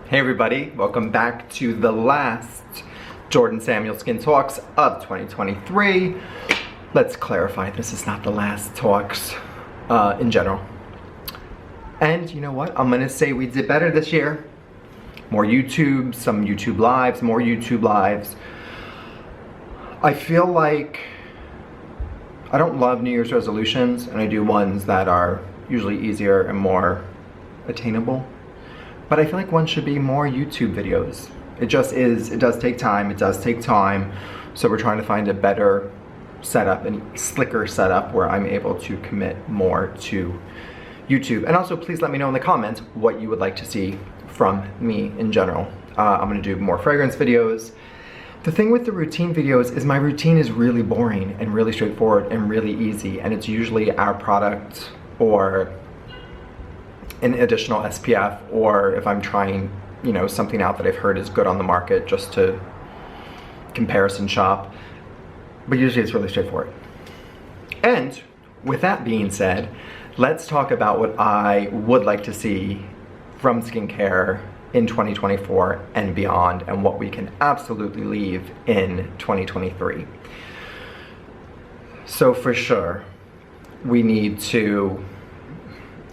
Hey everybody, welcome back to the last Jordan Samuel Skin Talks of 2023. Let's clarify, this is not the last talks in general. And you know what, I'm gonna say we did better this year. More YouTube, some YouTube lives, more YouTube lives. I feel like I don't love New Year's resolutions, and I do ones that are usually easier and more attainable. But I feel like one should be more YouTube videos. It just is, it does take time, So we're trying to find a better setup and slicker setup where I'm able to commit more to YouTube. And also please let me know in the comments what you would like to see from me in general. I'm gonna do more fragrance videos. The thing with the routine videos is my routine is really boring and really straightforward and really easy. And it's usually our product or an additional SPF, or if I'm trying, you know, something out that I've heard is good on the market just to comparison shop. But usually it's really straightforward. And with that being said, let's talk about what I would like to see from skincare in 2024 and beyond, and what we can absolutely leave in 2023. So for sure, we need to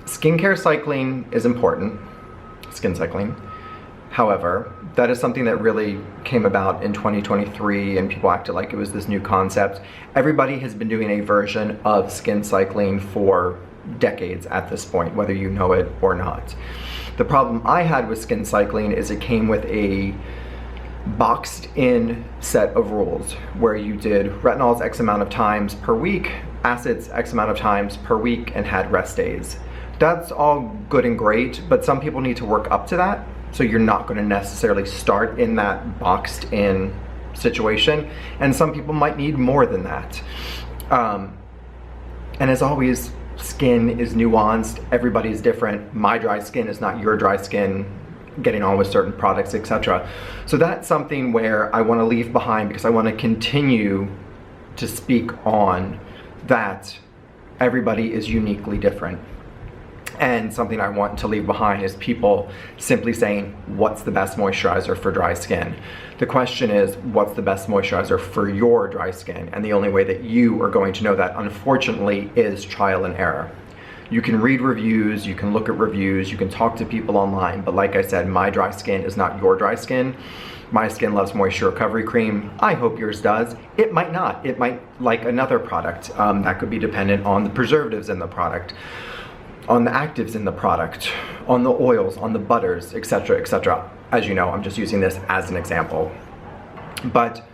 skincare cycling is important, skin cycling. However, that is something that really came about in 2023 and people acted like it was this new concept. Everybody has been doing a version of skin cycling for decades at this point, whether you know it or not. The problem I had with skin cycling is it came with a boxed in set of rules where you did retinols X amount of times per week, acids X amount of times per week, and had rest days. That's all good and great, but some people need to work up to that. So you're not going to necessarily start in that boxed in situation. And some people might need more than that. And as always, skin is nuanced. Everybody's different. My dry skin is not your dry skin, getting on with certain products, etc. So that's something where I want to leave behind because I want to continue to speak on that everybody is uniquely different. And something I want to leave behind is people simply saying, what's the best moisturizer for dry skin? The question is, what's the best moisturizer for your dry skin? And the only way that you are going to know that, unfortunately, is trial and error. You can read reviews, you can look at reviews, you can talk to people online, but like I said, my dry skin is not your dry skin. My skin loves Moisture Recovery Cream. I hope yours does. It might not. It might like another product. That could be dependent on the preservatives in the product, on the actives in the product, on the oils, on the butters, etc., etc. As you know, I'm just using this as an example. But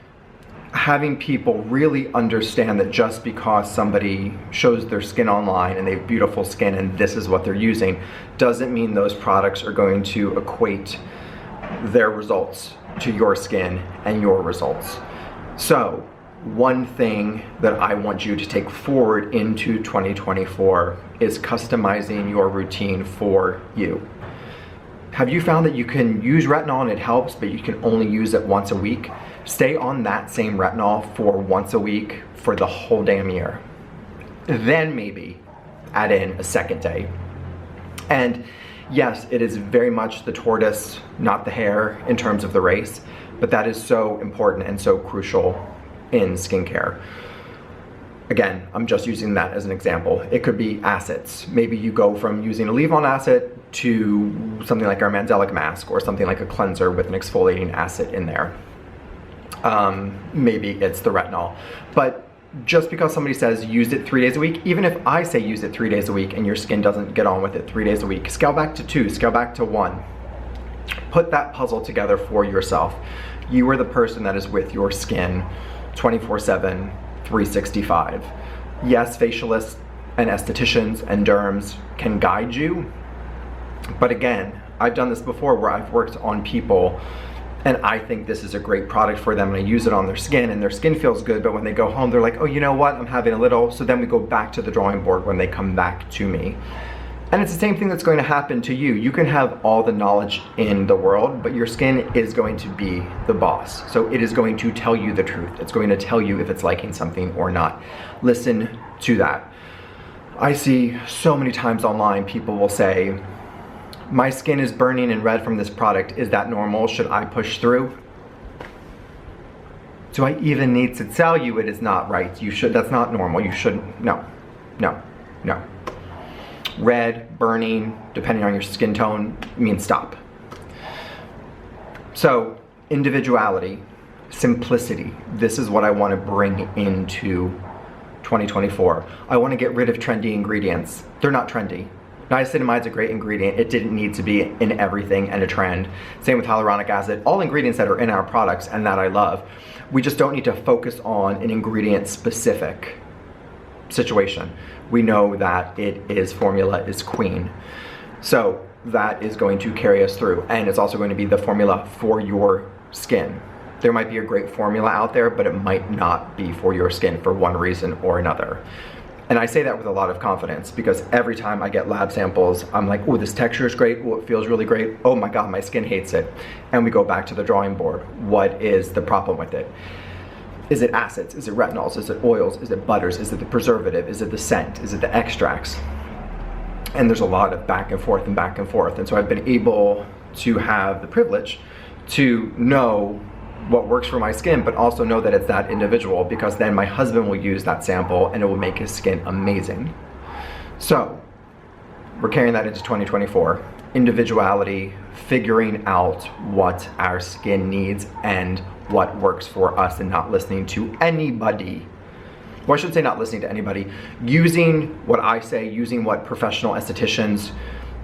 having people really understand that just because somebody shows their skin online and they have beautiful skin and this is what they're using, doesn't mean those products are going to equate their results to your skin and your results. So, one thing that I want you to take forward into 2024 is customizing your routine for you. Have you found that you can use retinol and it helps, but you can only use it once a week? Stay on that same retinol for once a week for the whole damn year. Then maybe add in a second day. And yes, it is very much the tortoise, not the hare in terms of the race, but that is so important and so crucial in skincare. Again, I'm just using that as an example. It could be acids. Maybe you go from using a leave-on acid to something like our Mandelic mask or something like a cleanser with an exfoliating acid in there. Maybe it's the retinol. But just because somebody says use it 3 days a week, even if I say use it 3 days a week and your skin doesn't get on with it 3 days a week, scale back to 2, scale back to 1. Put that puzzle together for yourself. You are the person that is with your skin 24/7, 365. Yes, facialists and estheticians and derms can guide you, but again, I've done this before where I've worked on people and I think this is a great product for them and I use it on their skin and their skin feels good, but when they go home they're like, oh, you know what, I'm having a little, so then we go back to the drawing board when they come back to me. And it's the same thing that's going to happen to you. You can have all the knowledge in the world, but your skin is going to be the boss. So it is going to tell you the truth. It's going to tell you if it's liking something or not. Listen to that. I see so many times online people will say, My skin is burning and red from this product. Is that normal? Should I push through? Do I even need to tell you it is not right? You should, that's not normal. You shouldn't, no, no, no. Red, burning, depending on your skin tone, means stop. So, individuality, simplicity, this is what I want to bring into 2024. I want to get rid of trendy ingredients. They're not trendy. Niacinamide's a great ingredient. It didn't need to be in everything and a trend. Same with hyaluronic acid. All ingredients that are in our products and that I love. We just don't need to focus on an ingredient specific situation. We know that formula is queen. So that is going to carry us through. And it's also going to be the formula for your skin. There might be a great formula out there, but it might not be for your skin for one reason or another. And I say that with a lot of confidence because every time I get lab samples, I'm like, oh, this texture is great. Oh, it feels really great. Oh my God, my skin hates it. And we go back to the drawing board. What is the problem with it? Is it acids? Is it retinols? Is it oils? Is it butters? Is it the preservative? Is it the scent? Is it the extracts? And there's a lot of back and forth and back and forth. And so I've been able to have the privilege to know what works for my skin, but also know that it's that individual, because then my husband will use that sample and it will make his skin amazing. So we're carrying that into 2024. Individuality, figuring out what our skin needs and what works for us, and not listening to anybody. Well, I shouldn't say not listening to anybody. Using what I say, using what professional estheticians,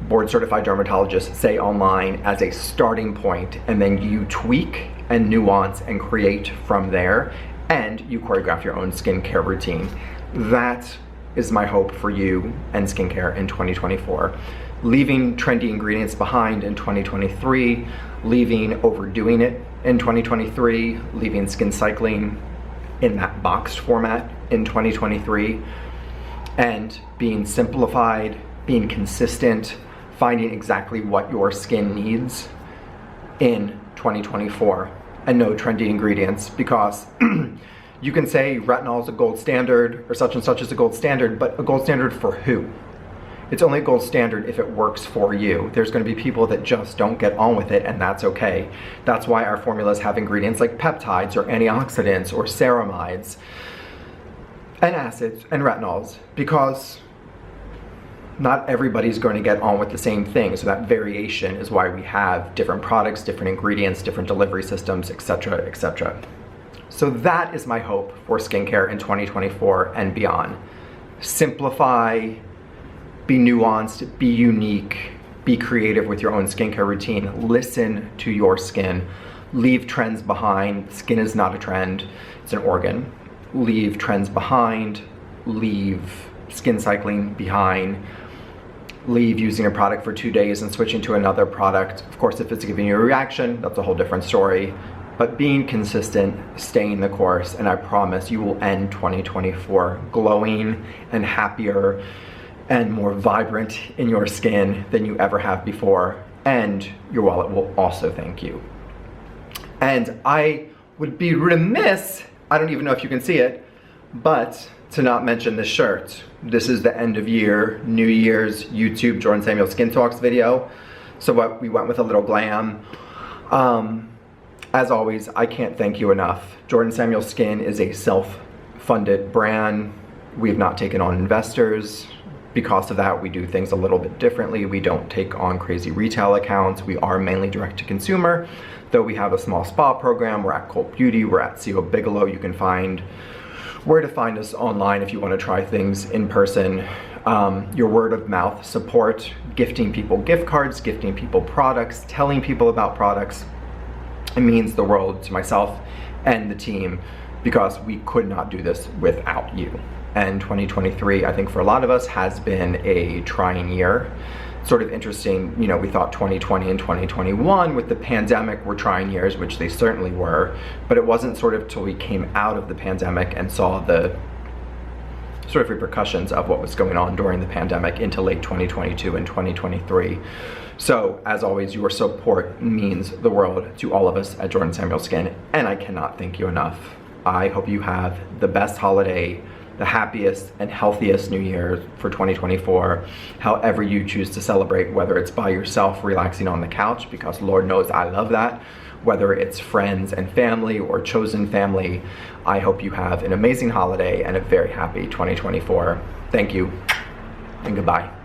board certified dermatologists say online as a starting point, and then you tweak and nuance and create from there, and you choreograph your own skincare routine. That is my hope for you and skincare in 2024. Leaving trendy ingredients behind in 2023, leaving overdoing it in 2023, leaving skin cycling in that boxed format in 2023, and being simplified, being consistent, finding exactly what your skin needs in 2024, and no trendy ingredients, because you can say retinol is a gold standard or such and such is a gold standard, but a gold standard for who? It's only a gold standard if it works for you. There's going to be people that just don't get on with it, and that's okay. That's why our formulas have ingredients like peptides or antioxidants or ceramides and acids and retinols, because not everybody's going to get on with the same thing. So that variation is why we have different products, different ingredients, different delivery systems, etc., etc. So that is my hope for skincare in 2024 and beyond. Simplify, be nuanced, be unique, be creative with your own skincare routine. Listen to your skin. Leave trends behind. Skin is not a trend, it's an organ. Leave trends behind. Leave skin cycling behind. Leave using a product for 2 days and switching to another product. Of course, if it's giving you a reaction, that's a whole different story. But being consistent, staying the course, and I promise you will end 2024 glowing and happier and more vibrant in your skin than you ever have before. And your wallet will also thank you. And I would be remiss, I don't even know if you can see it, but to not mention this shirt. This is the end of year, New Year's YouTube Jordan Samuel Skin Talks video. So we went with a little glam. As always, I can't thank you enough. Jordan Samuel Skin is a self-funded brand. We have not taken on investors. Because of that, we do things a little bit differently. We don't take on crazy retail accounts. We are mainly direct to consumer, though we have a small spa program. We're at Cult Beauty, we're at CO Bigelow. You can find where to find us online if you want to try things in person. Your word of mouth support, gifting people gift cards, gifting people products, telling people about products, it means the world to myself and the team, because we could not do this without you. And 2023, I think for a lot of us, has been a trying year. Sort of interesting, you know, we thought 2020 and 2021 with the pandemic were trying years, which they certainly were, but it wasn't sort of till we came out of the pandemic and saw the sort of repercussions of what was going on during the pandemic into late 2022 and 2023. So, as always, your support means the world to all of us at Jordan Samuel Skin, and I cannot thank you enough. I hope you have the best holiday the happiest and healthiest new year for 2024, however you choose to celebrate, whether it's by yourself relaxing on the couch, because Lord knows I love that, whether it's friends and family or chosen family. I hope you have an amazing holiday and a very happy 2024. Thank you and goodbye.